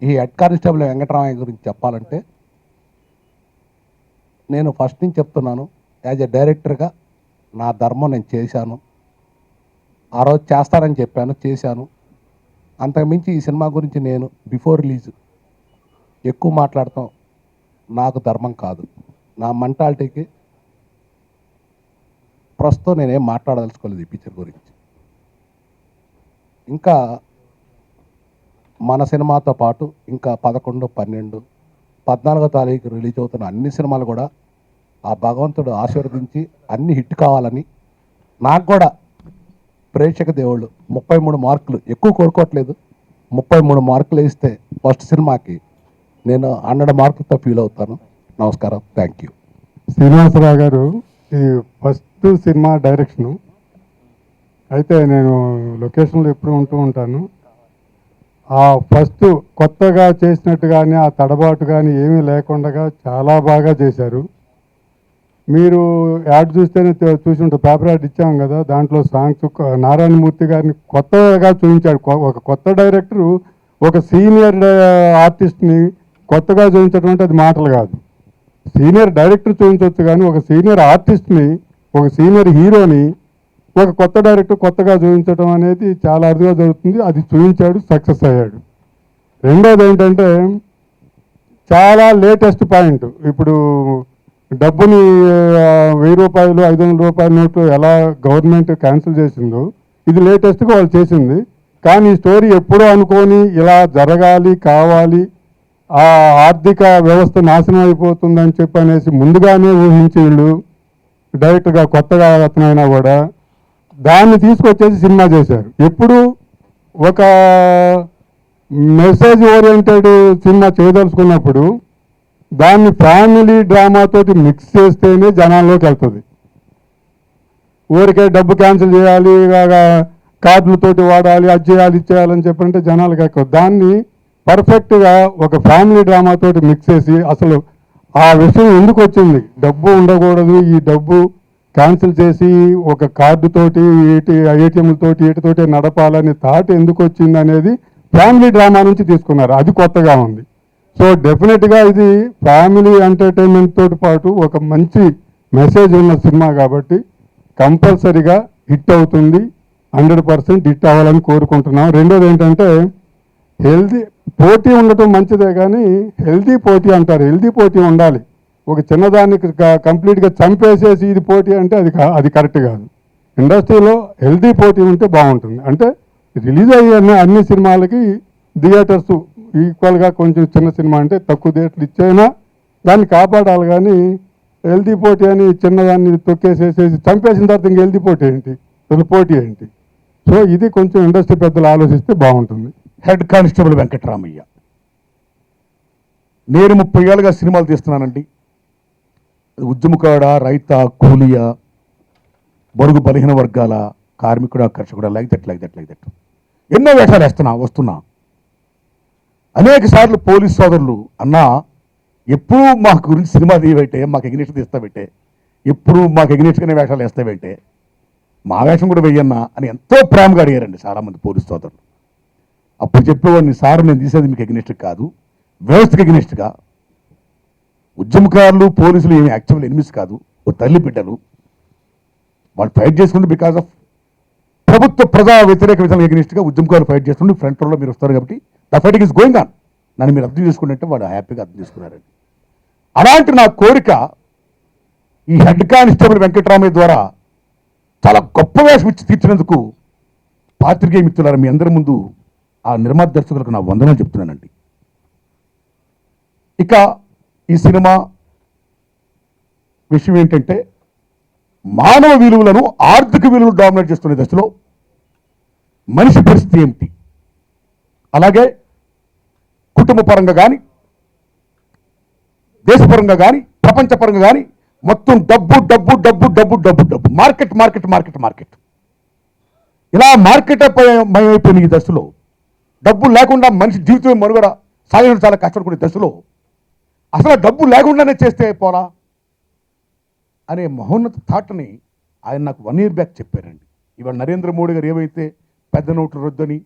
ఈ head constable Venkataramayya గురించి చెప్పాలంటే నేను ఫస్ట్ నుంచి చెప్తున్నాను, యాజ్ ఎ డైరెక్టర్గా నా ధర్మం నేను చేశాను. ఆ రోజు చేస్తానని చెప్పాను, చేశాను. అంతకుమించి ఈ సినిమా గురించి నేను బిఫోర్ రిలీజ్ ఎక్కువ మాట్లాడతాం నాకు ధర్మం కాదు. నా మెంటాలిటీకి ప్రస్తుతం నేనేం మాట్లాడదలుచుకోలేదు ఈ పిక్చర్ గురించి. ఇంకా మన సినిమాతో పాటు ఇంకా 11, 12, 14వ తారీఖు రిలీజ్ అవుతున్న అన్ని సినిమాలు కూడా ఆ భగవంతుడు ఆశీర్వదించి అన్ని హిట్ కావాలని, నాకు కూడా ప్రేక్షక దేవుళ్ళు 33 మార్కులు ఎక్కువ కోరుకోవట్లేదు, 33 మార్కులు వేస్తే ఫస్ట్ సినిమాకి నేను 100 మార్కులతో ఫీల్ అవుతాను. నమస్కారం, థ్యాంక్ యూ. శ్రీనివాసరావు గారు ఇది ఫస్ట్ సినిమా డైరెక్షను. అయితే నేను లొకేషన్లో ఎప్పుడు ఉంటూ ఉంటాను. ఆ ఫస్ట్ కొత్తగా చేసినట్టు కానీ ఆ తడబాటు కానీ ఏమీ లేకుండా చాలా బాగా చేశారు. మీరు యాడ్ చూస్తేనే చూసి ఉంటారు, పేపర్ యాడ్ ఇచ్చాము కదా, దాంట్లో సాంగ్స్ నారాయణమూర్తి గారిని కొత్తగా చూపించాడు. ఒక కొత్త డైరెక్టరు ఒక సీనియర్ ఆర్టిస్ట్ని కొత్తగా చూపించడం అంటే అది మాటలు కాదు. సీనియర్ డైరెక్టర్ చూపించవచ్చు కానీ ఒక సీనియర్ ఆర్టిస్ట్ని, ఒక సీనియర్ హీరోని ఒక కొత్త డైరెక్టర్ కొత్తగా చూపించడం అనేది చాలా అరుదుగా జరుగుతుంది. అది చూపించాడు, సక్సెస్ అయ్యాడు. రెండోది ఏంటంటే చాలా లేటెస్ట్ పాయింట్, ఇప్పుడు డబ్బుని 1000 రూపాయలు 500 రూపాయల నోట్లు ఎలా గవర్నమెంట్ క్యాన్సిల్ చేసిందో ఇది లేటెస్ట్గా వాళ్ళు చేసింది. కానీ ఈ స్టోరీ ఎప్పుడో అనుకొని ఇలా జరగాలి కావాలి, ఆ ఆర్థిక వ్యవస్థ నాశనం అయిపోతుందని చెప్పి అనేసి ముందుగానే ఊహించి వీళ్ళు డైరెక్ట్గా కొత్తగా అతనైనా కూడా దాన్ని తీసుకొచ్చేసి సినిమా చేశారు. ఎప్పుడు ఒక మెసేజ్ ఓరియంటెడ్ సినిమా చేయదలుచుకున్నప్పుడు దాన్ని ఫ్యామిలీ డ్రామాతోటి మిక్స్ చేస్తేనే జనాల్లోకి వెళ్తుంది. ఊరికే డబ్బు క్యాన్సిల్ చేయాలి, కార్డులతోటి వాడాలి, అది చేయాలి ఇది చేయాలని చెప్పంటే జనాలకు ఎక్కువ. దాన్ని పర్ఫెక్ట్గా ఒక ఫ్యామిలీ డ్రామాతోటి మిక్స్ చేసి అసలు ఆ విషయం ఎందుకు వచ్చింది, డబ్బు ఉండకూడదు, ఈ డబ్బు క్యాన్సిల్ చేసి ఒక కార్డుతోటి ఏటీఎంలతోటి వీటితోటి నడపాలని థాట్ ఎందుకు వచ్చింది అనేది ఫ్యామిలీ డ్రామా నుంచి తీసుకున్నారు. అది కొత్తగా ఉంది. సో డెఫినెట్గా ఇది ఫ్యామిలీ ఎంటర్టైన్మెంట్ తోటి పాటు ఒక మంచి మెసేజ్ ఉన్న సినిమా కాబట్టి కంపల్సరీగా హిట్ అవుతుంది. 100% హిట్ అవ్వాలని కోరుకుంటున్నాం. రెండోది ఏంటంటే హెల్దీ పోటీ ఉండటం మంచిదే కానీ హెల్దీ పోటీ అంటారు, హెల్దీ పోటీ ఉండాలి. ఒక చిన్నదాన్ని కంప్లీట్గా చంపేసేసి ఇది పోటీ అంటే అది కరెక్ట్ కాదు. ఇండస్ట్రీలో హెల్దీ పోటీ ఉంటే బాగుంటుంది. అంటే రిలీజ్ అయ్యే అన్ని సినిమాలకి థియేటర్స్ ఈక్వల్గా, కొంచెం చిన్న సినిమా అంటే తక్కువ థియేటర్లు ఇచ్చైనా దాన్ని కాపాడాలి. కానీ హెల్దీ పోటీ అని చిన్నదాన్ని తొక్కేసేసేసి చంపేసిన తర్వాత ఇంక హెల్దీ పోటీ ఏంటి, తొలి పోటీ ఏంటి? సో ఇది కొంచెం ఇండస్ట్రీ పెద్దలు ఆలోచిస్తే బాగుంటుంది. Head constable Venkataramayya. నేను 30 ఏళ్ళుగా సినిమాలు తీస్తున్నానండి. ఉద్యమకాడ, రైత, కూలియ, బడుగు బలహీన వర్గాల, కార్మికుడ, కర్షకుడ, లైక్ దట్ ఎన్నో వేషాలు వస్తున్నా. అనేక సార్లు పోలీస్ సోదరులు అన్నా ఎప్పుడు మా గురించి సినిమా తీయబెట్టే, మాకు ఎగ్నిస్ట్ తీస్తాబెట్టే, ఎప్పుడు మాకు ఎగ్నిస్ట్గానే వేషాలు వేస్తాబెట్టే, మా వేషం కూడా వెయ్యన్నా అని ఎంతో ప్రేమగా అడిగారండి చాలామంది పోలీస్ సోదరులు. అప్పుడు చెప్పేవాడిని, సార్ నేను తీసేది మీకు ఎగ్నిస్ట్ కాదు, వ్యవస్థకి ఎగ్నిస్ట్గా. ఉద్యమకారులు పోలీసులు ఏమి యాక్చువల్ ఎనిమిస్ కాదు, ఓ తల్లి బిడ్డలు. వాళ్ళు ఫైట్ చేసుకుంటే బికాస్ ఆఫ్ ప్రభుత్వ ప్రజా వ్యతిరేక విధానం ఎగ్నిస్ట్గా ఉద్యమకారులు ఫైట్ చేస్తుంటే ఫ్రంట్ రోలో మీరు వస్తారు కాబట్టి the fighting is going on. నన్ను మీరు అర్థం చేసుకుంటే వాళ్ళు హ్యాపీగా అర్థం చేసుకున్నారండి. అలాంటి నా కోరిక ఈ హెడ్ కానిస్టేబుల్ వెంకటరామయ్య ద్వారా చాలా గొప్ప వేషం ఇచ్చి తీర్చినందుకు పాత్రికేయ మిత్రులారా మీ అందరి ముందు ఆ నిర్మాత దర్శకులకు నా వందనాలు చెప్తున్నానండి. ఇక ఈ సినిమా విషయం ఏంటంటే మానవ విలువలను ఆర్థిక విలువలు డామినేట్ చేస్తున్న దశలో మనిషి పరిస్థితి ఏమిటి, అలాగే కుటుంబ పరంగా కానీ దేశపరంగా కానీ ప్రపంచపరంగా కానీ మొత్తం డబ్బు డబ్బు డబ్బు డబ్బు డబ్బు డబ్బు మార్కెట్ మార్కెట్ మార్కెట్ మార్కెట్ ఇలా మార్కెట్ మయమైపోయిన ఈ దశలో డబ్బు లేకుండా మనిషి జీవితం మనుగడ సాగడం చాలా కష్టపడుకునే దశలో అసలు డబ్బు లేకుండానే చేస్తే పోరా అనే మహోన్నత థాట్ని ఆయన నాకు 1 year బ్యాక్ చెప్పారండి. ఇవాళ నరేంద్ర మోడీ గారు ఏవైతే పెద్ద నోట్లు రద్దని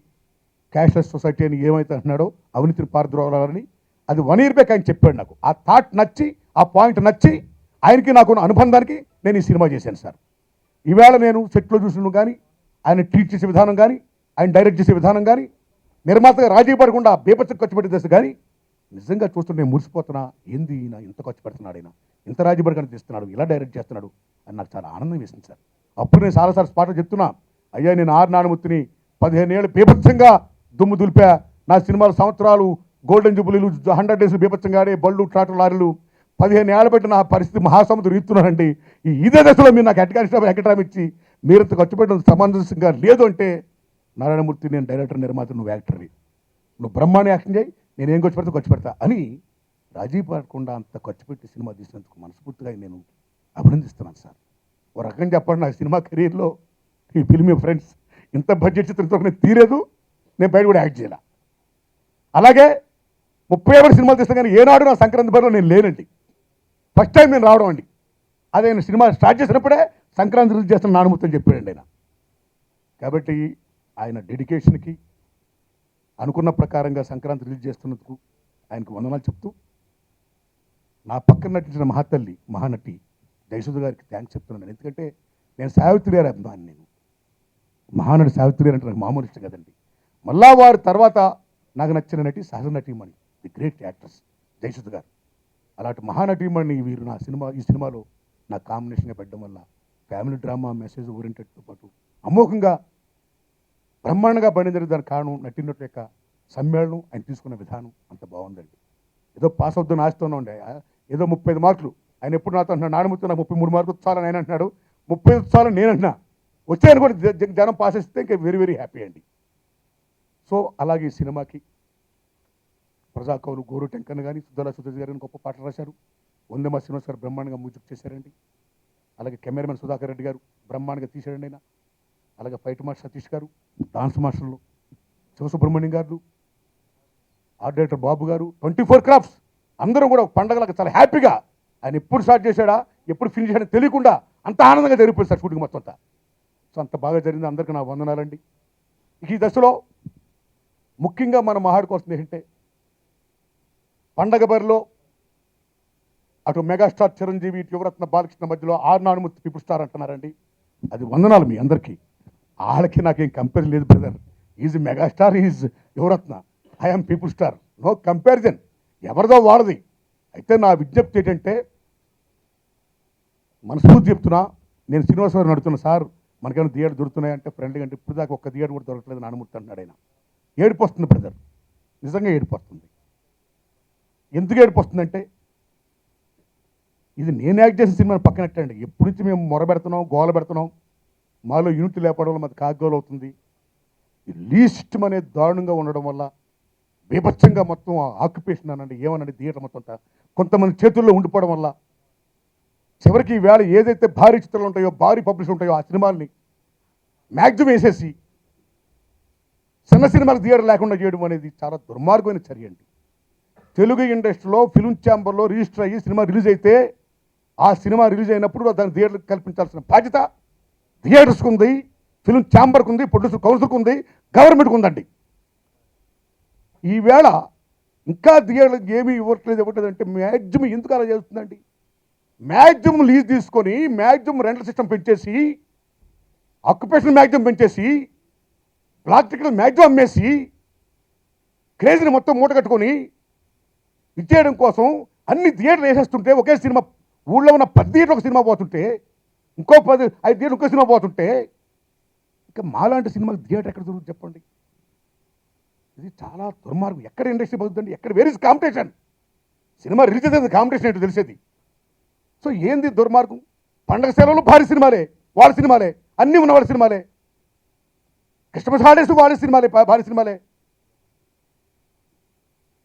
క్యాష్లెస్ సొసైటీ అని ఏమైతే అంటున్నాడో అవినీతిని పారద్రోలాలని అది 1 year బ్యాక్ ఆయన చెప్పాడు నాకు. ఆ థాట్ నచ్చి, ఆ పాయింట్ నచ్చి, ఆయనకి నాకు ఉన్న అనుబంధానికి నేను ఈ సినిమా చేశాను సార్. ఈవేళ నేను సెట్లో చూసిన కానీ, ఆయన ట్రీట్ చేసే విధానం కానీ, ఆయన డైరెక్ట్ చేసే విధానం కానీ, నిర్మాతగా రాజీ పడకుండా బేపచ్చకు ఖర్చు పెట్టే దశ కానీ నిజంగా చూస్తుంటే నేను మురిసిపోతున్నా. ఏంది ఈయన ఇంత ఖర్చు పెడుతున్నాడు, ఆయన ఇంత రాజీ పడకుండా తీస్తున్నాడు, ఇలా డైరెక్ట్ చేస్తున్నాడు అని నాకు చాలా ఆనందం వేసింది సార్. అప్పుడు నేను చాలాసార్లు స్పాట్లో చెప్తున్నా, అయ్యా నేను ఆర్ నానుమూర్తిని 15 ఏళ్ళు బీభత్సంగా దుమ్ము దులిపా. నా సినిమాల సంవత్సరాలు, గోల్డెన్ జూబులీలు, 100 days బీభత్సంగా ఆడే బళ్ళు, ట్రాక్టర్ లారీలు, 15 ఏళ్ళ బట్టి నా పరిస్థితి మహాసముద్రం ఈస్తున్నానండి. ఇదే దశలో మీరు నాకు ఎకట్రామ్ ఇచ్చి మీరంత ఖర్చు పెట్టడం సమంజసంగా లేదు అంటే, నారాయణమూర్తి నేను డైరెక్టర్, నిర్మాత, నువ్వు యాక్టర్వి, నువ్వు బ్రహ్మాండ యాక్షన్ చేయి, నేను ఏం ఖర్చు పెడతా అని రాజీ పడకుండా అంత ఖర్చు పెట్టి సినిమా తీసినందుకు మనస్ఫూర్తిగా నేను అభినందిస్తున్నాను సార్. ఓ రకంగా చెప్పండి, నా సినిమా కెరీర్లో ఈ ఫిల్మ్ ఫ్రెండ్స్ ఇంత బడ్జెట్ చిత్రంతో నేను తీరేదు, నేను బయట కూడా యాక్ట్ చేయాల. అలాగే 31 సినిమాలు తీస్తాను కానీ ఏనాడు నా సంక్రాంతి బరిలో నేను లేనండి. ఫస్ట్ టైం నేను రావడం అండి. అదే నేను సినిమా స్టార్ట్ చేసినప్పుడే సంక్రాంతి రిలీజ్ చేస్తున్న నానుమూర్తి అని చెప్పాడండి ఆయన. కాబట్టి ఆయన డెడికేషన్కి అనుకున్న ప్రకారంగా సంక్రాంతి రిలీజ్ చేస్తున్నందుకు ఆయనకు వందనాలు చెప్తూ, నా పక్కన నటించిన మహాతల్లి, మహానటి జయసుధ గారికి థ్యాంక్స్ చెప్తున్నాను. ఎందుకంటే నేను సావిత్రి గారి అభిమాని, నేను మహానటి సావిత్రి గారు అంటే నాకు మామూలు ఇష్టం కదండి. మళ్ళా వారి తర్వాత నాకు నచ్చిన నటి సహజ నటీమణి, ది గ్రేట్ యాక్ట్రెస్ జయసుధ గారు. అలాంటి మహానటీమణి వీరు ఈ సినిమాలో నా కాంబినేషన్గా పెట్టడం వల్ల ఫ్యామిలీ డ్రామా, మెసేజ్ ఓరియంటెడ్తో పాటు అమోఘంగా బ్రహ్మాండంగా పండించడానికి దానికి కారణం నటినట్టు యొక్క సమ్మేళనం, ఆయన తీసుకున్న విధానం అంత బాగుందండి. ఏదో పాస్ అవుతున్న ఆశతోనే ఉండే, ఏదో 35 మార్కులు ఆయన ఎప్పుడు నాతో అంటున్నాడు, నానుమూర్తి నాకు 33 మార్కులు చాలని ఆయన అంటున్నాడు, 35 చాలని నేను అంటున్నా. వచ్చాయని కూడా జనం పాస్ చేస్తే ఇంకా వెరీ వెరీ హ్యాపీ అండి. సో అలాగే ఈ సినిమాకి ప్రజాకవులు గోరు టెంకన్ కానీ, సుధలా సుధీర్ గారు గొప్ప పాటలు రాశారు. వందేమా శ్రీనివాస్ గారు బ్రహ్మాండంగా మ్యూజిక్ చేశారండి. అలాగే కెమెరామెన్ సుధాకర్ రెడ్డి గారు బ్రహ్మాండంగా తీశారండి ఆయన. అలాగే ఫైట్ మాస్టర్ సతీష్ గారు, డాన్స్ మాస్టర్లు శివసుబ్రహ్మణ్యం గారు, ఆర్ట్ డైరెక్టర్ బాబు గారు, 24 క్రాఫ్ట్స్ అందరూ కూడా పండగలకు చాలా హ్యాపీగా, ఆయన ఎప్పుడు స్టార్ట్ చేశాడా, ఎప్పుడు ఫినిష్ అయినా తెలియకుండా అంత ఆనందంగా జరిగిపోయింది సార్ షూటింగ్ మొత్తం అంతా. సో అంత బాగా జరిగింది. అందరికీ నా వందనాలండి. ఈ దశలో ముఖ్యంగా మనం మాట్లాడుకోవాల్సింది ఏంటంటే, పండగ బరిలో అటు మెగాస్టార్ చిరంజీవి, ఇటు యువరత్న బాలకృష్ణ మధ్యలో ఆర్ నానుమూర్తి పీపుల్ స్టార్ అంటున్నారండి. అది వందనాలు మీ అందరికీ. వాళ్ళకి నాకేం కంపేర్ లేదు brother. Is megastar, is Yuvaratna, I'm people star, no comparison. ఎవరిదో వాడది. అయితే నా విజ్ఞప్తి ఏంటంటే, మనస్ఫూర్తి చెప్తున్నా, నేను శ్రీనివాసరావు అడుగుతున్నా, సార్ మనకేమైనా థియేటర్ దొరుకుతున్నాయంటే ఫ్రెండ్లీ అంటే ఇప్పుడు దాకా ఒక్క థియేటర్ కూడా దొరకలేదు నానుమూర్తి అంటున్నాడు ఆయన. ఏడుపు వస్తుంది బ్రదర్, నిజంగా ఏడుపు వస్తుంది. ఎందుకు ఏడుపు వస్తుందంటే, ఇది నేను యాక్ట్ చేసిన సినిమాని పక్కనట్టండి. ఎప్పటి నుంచి మేము మొర పెడుతున్నాం, గోల పెడుతున్నాం, మాలో యూనిట్ లేకపోవడం వల్ల మాది కాగోలు అవుతుంది. ఈ లీస్ట్ అనేది దారుణంగా ఉండడం వల్ల బీభత్సంగా మొత్తం ఆక్యుపేషన్ అనండి, ఏమనండి థియేటర్ మొత్తం అంతా కొంతమంది చేతుల్లో ఉండిపోవడం వల్ల చివరికి ఈవేళ ఏదైతే భారీ చిత్రాలు ఉంటాయో, భారీ పబ్లిష్ ఉంటాయో ఆ సినిమాల్ని మ్యాక్సిమం వేసేసి చిన్న సినిమాలకు థియేటర్ లేకుండా చేయడం అనేది చాలా దుర్మార్గమైన చర్య అండి. తెలుగు ఇండస్ట్రీలో ఫిల్మ్ ఛాంబర్లో రిజిస్టర్ అయ్యి సినిమా రిలీజ్ అయితే, ఆ సినిమా రిలీజ్ అయినప్పుడు దాన్ని థియేటర్ కల్పించాల్సిన బాధ్యత థియేటర్స్కి ఉంది, ఫిల్మ్ ఛాంబర్కి ఉంది, ప్రొడ్యూసర్ కౌన్సిల్కి ఉంది, గవర్నమెంట్కి ఉందండి. ఈవేళ ఇంకా థియేటర్లకు ఏమీ ఇవ్వట్లేదు అంటే మ్యాక్సిమం ఎందుకు అలా చేస్తుందండి? మ్యాక్సిమం లీజ్ తీసుకొని, మ్యాక్సిమం రెంటల్ సిస్టమ్ పెంచేసి, ఆక్యుపేషన్ మ్యాక్సిమం పెంచేసి, బ్లాక్ టికెట్లు మ్యాక్సిమం అమ్మేసి, క్రేజ్ని మొత్తం మూట కట్టుకొని ఇచ్చేయడం కోసం అన్ని థియేటర్లు వేసేస్తుంటే, ఒకే సినిమా ఊళ్ళో ఉన్న 10 థియేటర్ ఒక సినిమా పోతుంటే, ఇంకో 5 థియేటర్ ఇంకో సినిమా పోతుంటే, ఇంకా మాలాంటి సినిమాకి థియేటర్ ఎక్కడ దొరుకుతుంది చెప్పండి? ఇది చాలా దుర్మార్గం. ఎక్కడ ఇండస్ట్రీ బతుకుతుంది? ఎక్కడ where is competition? Cinema release అయితే కాంపిటీషన్ ఏంటో తెలిసేది. సో ఏంది దుర్మార్గం? పండగ సెలవులు భారీ సినిమాలే, వాళ్ళ సినిమాలే, అన్నీ ఉన్న వాళ్ళ సినిమాలే, క్రిస్మస్ హాలిడేస్ వాళ్ళ సినిమాలే, భారీ సినిమాలే,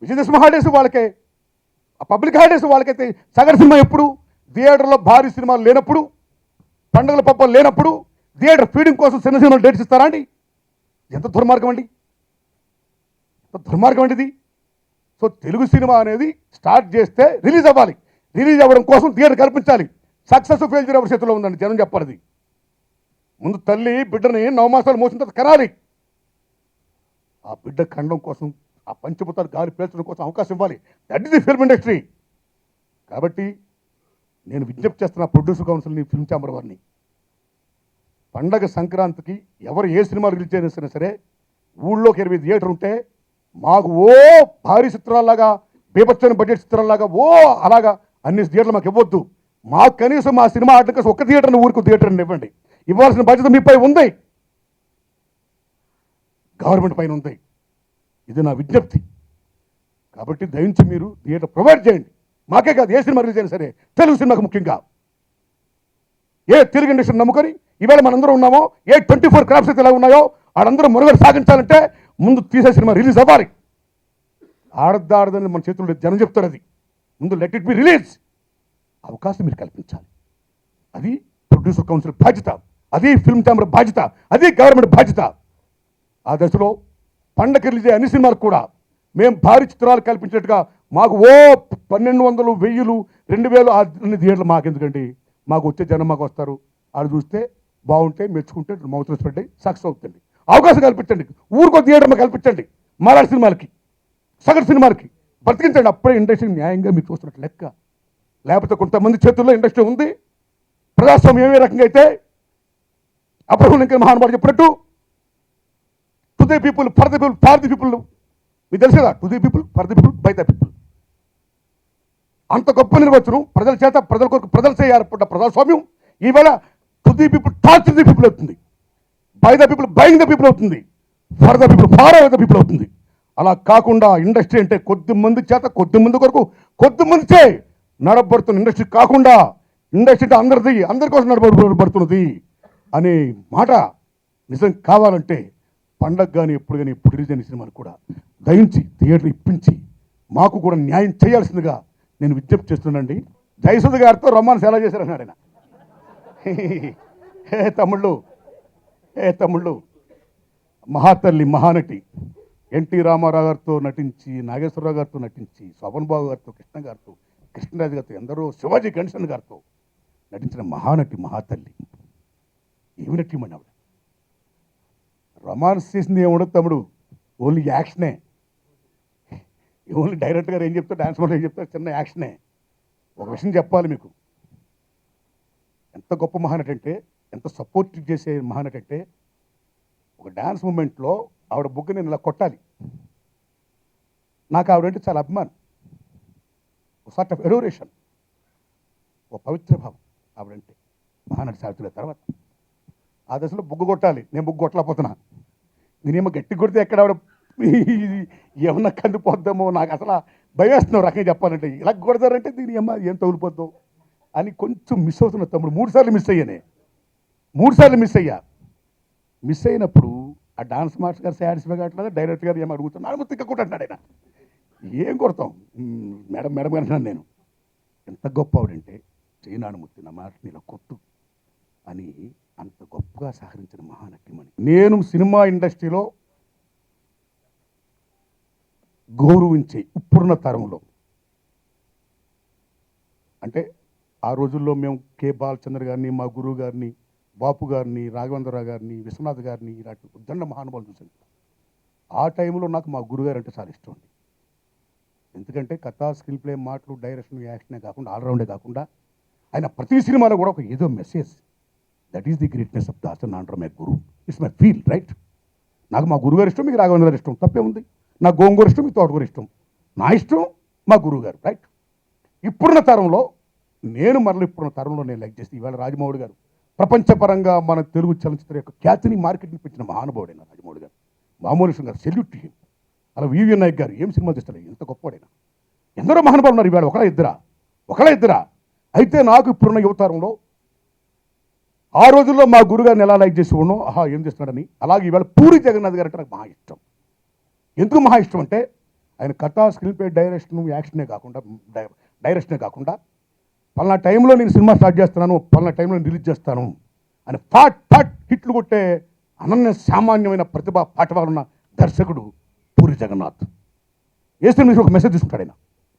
విజయదశమి హాలిడేస్ వాళ్ళకే, ఆ పబ్లిక్ హాలిడేస్ వాళ్ళకైతే సగటు సినిమా ఎప్పుడు? థియేటర్లో భారీ సినిమాలు లేనప్పుడు, పండుగల పబ్బలు లేనప్పుడు థియేటర్ ఫీడింగ్ కోసం చిన్న సినిమాలు డేట్స్ ఇస్తారా అండి? ఎంత దుర్మార్గం అండి, ఎంత దుర్మార్గం అండి ఇది. సో తెలుగు సినిమా అనేది స్టార్ట్ చేస్తే రిలీజ్ అవ్వాలి, రిలీజ్ అవ్వడం కోసం థియేటర్ కల్పించాలి. సక్సెస్ ఫెయిల్యూర్ ఎవరి చేతిలో ఉందండి? జనం చెప్పాలి. ముందు తల్లి బిడ్డని 9 మాసాలు మోసిన తర్వాత కనాలి. ఆ బిడ్డ ఖండం కోసం, ఆ పంచభూతాలు గాలి పీల్చడం కోసం అవకాశం ఇవ్వాలి. That is the film industry. కాబట్టి నేను విజ్ఞప్తి చేస్తున్న ప్రొడ్యూసర్ కౌన్సిల్ని, ఫిల్మ్ ఛాంబర్ వారిని, పండగ సంక్రాంతికి ఎవరు ఏ సినిమా రిలీజ్ చేసినా సరే ఊళ్ళోకి 20 థియేటర్ ఉంటే మాకు భారీ చిత్రాల్లాగా, బీభత్సమైన బడ్జెట్ చిత్రాల్లాగా అలాగా అన్ని థియేటర్లు మాకు ఇవ్వద్దు. మాకు కనీసం మా సినిమా ఆడటం కోసం ఒక్క థియేటర్ని, ఊరికి థియేటర్ని ఇవ్వండి. ఇవ్వాల్సిన బాధ్యత మీపై ఉంది, గవర్నమెంట్ పైన ఉంది. ఇది నా విజ్ఞప్తి. కాబట్టి దయించి మీరు థియేటర్ ప్రొవైడ్ చేయండి. మాకే కాదు, ఏ సినిమా రిలీజ్ అయినా సరే, తెలుగు సినిమాకు ముఖ్యంగా. ఏ తెలుగు ఇండస్ట్రీ నమ్ముకొని ఇవాళ మనందరం ఉన్నామో, ఏ 24 క్రాఫ్ట్స్ అయితే ఎలా ఉన్నాయో ఆడందరూ మనుగడ సాగించాలంటే ముందు తీసే సినిమా రిలీజ్ అవ్వాలి. ఆడద్దాడదని మన చేతుల్లో జనం చెప్తారు. అది ముందు లెట్ ఇట్ బి రిలీజ్. అవకాశం మీరు కల్పించాలి. అది ప్రొడ్యూసర్ కౌన్సిల్ బాధ్యత, అది ఫిల్మ్ ఛాంబర్ బాధ్యత, అది గవర్నమెంట్ బాధ్యత. ఆ దశలో పండగ రిలీజ్ అయ్యే అన్ని సినిమాలకు కూడా మేము భారీ చిత్రాలు కల్పించినట్టుగా మాకు 1200, 1000, 2000 అన్ని థియేటర్లు మాకెందుకండి? మాకు వచ్చే జనం మాకు వస్తారు. వాళ్ళు చూస్తే బాగుంటే, మెచ్చుకుంటే మౌతులు స్ప్రెడ్ సక్సెస్ అవుతుంది. అవకాశం కల్పించండి. ఊరికో థియేటర్ మాకు కల్పించండి. మలయాళ సినిమాలకి, సగటు సినిమాలకి బ్రతికించండి. అప్పుడే ఇండస్ట్రీ న్యాయంగా మీరు చూస్తున్నట్టు లెక్క. లేకపోతే కొంతమంది చేతుల్లో ఇండస్ట్రీ ఉంది. ప్రజాస్వామ్యం ఏ రకంగా అయితే అప్పుడు ఇంకా మహానుభావుడు చెప్పినట్టు to the people, for the people, for the people. మీకు తెలుసు కదా, to the people, for the people, by the people. అంత గొప్ప నిర్వచనం ప్రజల చేత, ప్రజల కొరకు, ప్రజల చేయ ఏర్పడ్డ ప్రజాస్వామ్యం ఈవేళ to the people, torch the people అవుతుంది. By the people, buying the people అవుతుంది. For the people, far the people అవుతుంది. అలా కాకుండా ఇండస్ట్రీ అంటే కొద్ది మంది చేత, కొద్ది మంది కొరకు, కొద్ది మంది చే నడబడుతున్న ఇండస్ట్రీ కాకుండా, ఇండస్ట్రీ అంటే అందరిది, అందరి కోసం నడబడుతున్నది అనే మాట నిజం కావాలంటే పండగ కానీ ఎప్పుడు కానీ ఎప్పుడు రిలీజ్ అయిన సినిమాలు కూడా దయించి థియేటర్ ఇప్పించి మాకు కూడా న్యాయం చేయాల్సిందిగా నేను విజ్ఞప్తి చేస్తున్నానండి. జయసుధ గారితో రొమాన్స్ ఎలా చేశారన్నాడు ఆయన. ఏ తమ్ముళ్ళు, మహాతల్లి, మహానటి ఎన్టీ రామారావు గారితో నటించి, నాగేశ్వరరావు గారితో నటించి, శోభన్ బాబు గారితో, కృష్ణ గారితో, కృష్ణరాజు గారితో, ఎందరో, శివాజీ గణేశన్ గారితో నటించిన మహానటి, మహాతల్లి. ఏమి నటిమని ఆవిడ రొమాన్స్ చేసింది ఏముండదు తమ్ముడు, ఓన్లీ యాక్షనే. ఓన్లీ డైరెక్టర్ గారు ఏం చెప్తారు, డాన్స్ మాస్టర్ ఏం చెప్తారు, చిన్న యాక్షనే. ఒక విషయం చెప్పాలి మీకు, ఎంత గొప్ప మహానటి అంటే, ఎంత సపోర్ట్ చేసే మహానటి అంటే, ఒక డ్యాన్స్ మూమెంట్లో ఆవిడ బుగ్గ నేను ఇలా కొట్టాలి. నాకు ఆవిడంటే చాలా అభిమానం, ఒక సార్ట్ ఆఫ్ ఎడోరేషన్, ఒక పవిత్ర భావం ఆవిడంటే. మహానటి సావిత్రి తర్వాత ఆ దశలో బుగ్గ కొట్టాలి. నేను బుగ్గ కొట్టలేకపోతున్నా. నేనేమో గట్టి కొడితే ఎక్కడ ఆవిడ ఏమన్నా కందిపోద్దామో, నాకు అసలు భయం వేస్తున్నావు రకంగా చెప్పాలంటే. ఇలా కొడతారంటే దీని ఏం తగులిపోద్దాం అని కొంచెం మిస్ అవుతున్నా తమ్ముడు. 3 సార్లు మిస్ అయ్యానే, 3 సార్లు మిస్ అయ్యా. మిస్ అయినప్పుడు ఆ డాన్స్ మాస్టర్ గారు సాటిస్ఫై కావట్లేదు, డైరెక్టర్ గారు ఏమో అడుగుతున్నాడు, తిక్క కొట్టాడు ఆయన. ఏం కొడతాం మేడం మేడం అంటున్నాను నేను. ఎంత గొప్ప ఆవిడంటే, చేయనానుమూర్తి నా మాట ఇలా కొట్టు అని అంత గొప్పగా సహకరించిన మహానటిమణి. నేను సినిమా ఇండస్ట్రీలో గౌరవించే ఇప్పుడున్న తరంలో, అంటే ఆ రోజుల్లో మేము కె బాలచంద్ర గారిని, మా గురువు గారిని, బాపు గారిని, రాఘవేంద్రరావు గారిని, విశ్వనాథ్ గారిని, ఇలాంటి ఉద్దండ మహానుభావులు చూశాను. ఆ టైంలో నాకు మా గురుగారు అంటే చాలా ఇష్టం అండి. ఎందుకంటే కథా, స్క్రీన్ ప్లే, మాటలు, డైరెక్షన్, యాక్షనే కాకుండా, ఆల్రౌండే కాకుండా ఆయన ప్రతి సినిమాలో కూడా ఒక ఏదో message. That is the greatness of Das and my Guru. It's my feel right. నాకు మా గురుగారు ఇష్టం, మీకు రాఘవేంద్ర గారు ఇష్టం, తప్పే ఉంది. నాకు గోంగూర ఇష్టం, మీకు తోటకూర ఇష్టం. నా ఇష్టం మా గురువు గారు రైట్. ఇప్పుడున్న తరంలో ఇప్పుడున్న తరంలో నేను లైక్ చేసి, ఇవాళ రాజమౌళి గారు ప్రపంచపరంగా మన తెలుగు చలనచిత్ర యొక్క ఖ్యాతిని మార్కెట్ని పెంచిన మహానుభావుడైన రాజమౌళి గారు, మామూలు విషయం గారు, సెల్యూట్ టు హిమ్. అలా వివిఎన్ నాయక్ గారు ఏం సినిమా తీస్తారు, ఎంత గొప్పవాడైనా. ఎందరో మహానుభావులు ఉన్నారు ఇవాళ, ఒకళ్ళ ఇద్దరా. అయితే నాకు ఇప్పుడున్న యువతరంలో ఆ రోజుల్లో మా గురుగారిని ఎలా లైక్ చేసి ఉన్నాం, ఏం చేస్తున్నాడని, అలాగే ఇవాళ పూరి జగన్నాథ్ గారు అంటే నాకు మహా ఇష్టం. ఎందుకు మహా ఇష్టం అంటే, ఆయన కథా, స్క్రీన్ ప్లే, యాక్షనే కాకుండా పలానా టైంలో నేను సినిమా స్టార్ట్ చేస్తున్నాను, పలానా టైంలో నేను రిలీజ్ చేస్తాను అని ఫాట్ హిట్లు కొట్టే అనన్య సామాన్యమైన ప్రతిభా పాఠవాలున్న దర్శకుడు పూరి జగన్నాథ్. ఏ సినిమా ఒక మెసేజ్ తీసుకుంటాడు ఆయన,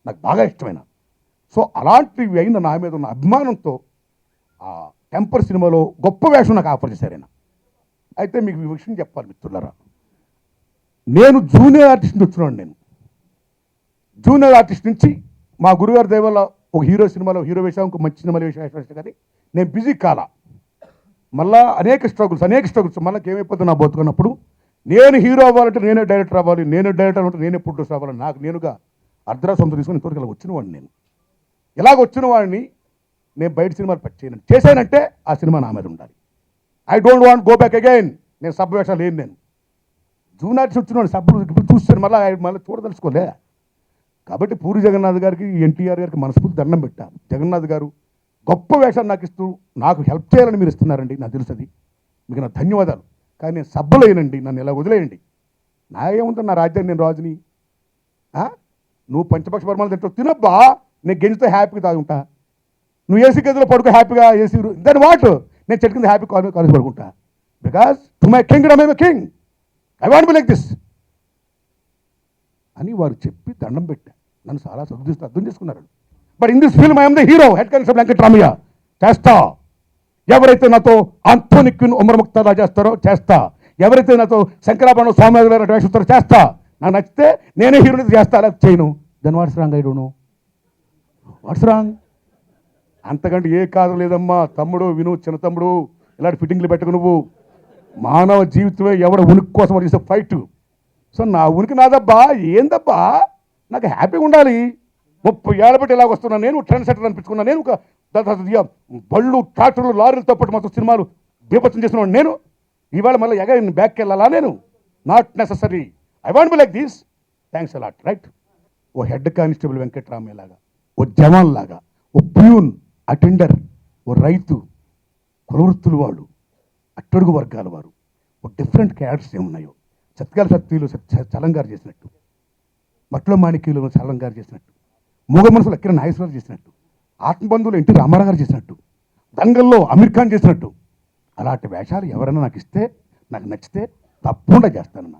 నాకు బాగా ఇష్టమైన. సో అలాంటివి అయిన నా మీద ఉన్న అభిమానంతో ఆ టెంపర్ సినిమాలో గొప్ప వేషం నాకు ఆఫర్ చేశారు ఆయన. అయితే మీకు ఈ విషయం చెప్పాలి మిత్రులారా, నేను జూనియర్ ఆర్టిస్ట్ నుంచి వచ్చినాడు. నేను జూనియర్ ఆర్టిస్ట్ నుంచి మా గురుగారి దయవల్ల ఒక హీరో సినిమాలో హీరో వేషం, ఇంకో మంచి సినిమాలో వేషం కానీ నేను బిజీ కాలా. మళ్ళా అనేక స్ట్రగుల్స్ మళ్ళీ ఏమైపోతుంది నా బతుకున్నప్పుడు నేను హీరో అవ్వాలంటే నేనే డైరెక్టర్ అవ్వాలి, నేనే డైరెక్టర్ అంటే నేనే ప్రొడ్యూసర్ అవ్వాలి. నాకు నేనుగా అర్ధరా సొంత తీసుకుని ఇంతవరకు ఇలా వచ్చిన వాడిని. నేను ఇలాగ వచ్చిన వాడిని నేను బయట సినిమాలు చేయను. చేశానంటే ఆ సినిమా నా మీద ఉండాలి. I don't want go back again. నేను సబ్బు వేషాలు లేను. నేను జూనియర్స్ వచ్చిన సబ్బు ఇప్పుడు చూస్తాను, మళ్ళీ చూడదలుచుకోలే. కాబట్టి పూరి జగన్నాథ్ గారికి, ఎన్టీఆర్ గారికి మనస్ఫూర్తి దండం పెట్టా. జగన్నాథ్ గారు గొప్ప వేషాలు నాకు ఇస్తూ నాకు హెల్ప్ చేయాలని మీరు ఇస్తున్నారండి, నాకు తెలుసు. మీకు నా ధన్యవాదాలు. కానీ నేను సబ్బులేనండి, నన్ను ఇలా వదిలేయండి. నా ఏముంటుంది, నా రాజ్యాన్ని నేను రాజుని. నువ్వు పంచపక్ష పరమాలు తింటావు, తినబ్బా, నేను గెంజితో హ్యాపీగా తాగుంటా. నువ్వు ఏసీ గదిలో పడుకో హ్యాపీగా, ఏసీ దాని వాట్, నేను చెట్టు కింద హ్యాపీ కాలేజ్ పడుకుంటా. Because to my Kingdom I'm a king, I want be like this అని వారు చెప్పి దండం పెట్టా. నన్ను చాలా చదువు అర్థం చేసుకున్నారు. But in this film I'm the hero, head constable Venkataramayya. చేస్తా. ఎవరైతే నాతో ఆంటోనీ క్వీన్ ఉమరముక్తాలా చేస్తారో చేస్తా. ఎవరైతే నాతో శంకరాభరణం స్వామివారి వేషిస్తారో చేస్తా. నాకు నచ్చితే నేనే హీరోని చేస్తా, అలా చేయను. Then what's wrong? I don't know what's wrong. అంతకంటే ఏ కాదు లేదమ్మా. తమ్ముడు విను, చిన్న తమ్ముడు, ఇలాంటి ఫిట్టింగ్లు పెట్టకు నువ్వు. మానవ జీవితమే ఎవడ ఉనికి కోసం చేసే ఫైట్. సో నా ఉనికి నాదబ్బా, ఏందబ్బా, నాకు హ్యాపీగా ఉండాలి. 30 ఏళ్ళ బట్టి ఇలాగ వస్తున్నాను నేను, ట్రెండ్ సెటర్ అనిపించుకున్నాను నేను. ఒక బళ్ళు, ట్రాక్టర్లు, లారీలతో పాటు మొత్తం సినిమాలు బీభత్సం చేస్తున్నాను నేను. ఇవాళ మళ్ళీ ఎగైన్ బ్యాక్కి వెళ్ళాలా నేను? Not necessary. I want be like this. Thanks a lot. Right. ఓ హెడ్ కానిస్టేబుల్ వెంకటరామయ్య లాగా, ఓ జవాన్ లాగా, ఓ ప్యూన్, అటెండర్, ఓ రైతు, కులవృత్తులు వాళ్ళు, అట్టడుగు వర్గాల వారు, ఓ డిఫరెంట్ క్యారెక్టర్స్ ఏమున్నాయో. సత్కాల శక్తులు చలంగారు చేసినట్టు, మట్ల మాణిక్యులు చలంగారు చేసినట్టు, మూగ మనసులు అక్కిన నాగేశ్వరరావు చేసినట్టు, ఆత్మబంధువులు ఎన్టీ రామారావు గారు చేసినట్టు, దంగల్లో అమీర్ ఖాన్ చేసినట్టు, అలాంటి వేషాలు ఎవరైనా నాకు ఇస్తే, నాకు నచ్చితే తప్పకుండా చేస్తానన్నా.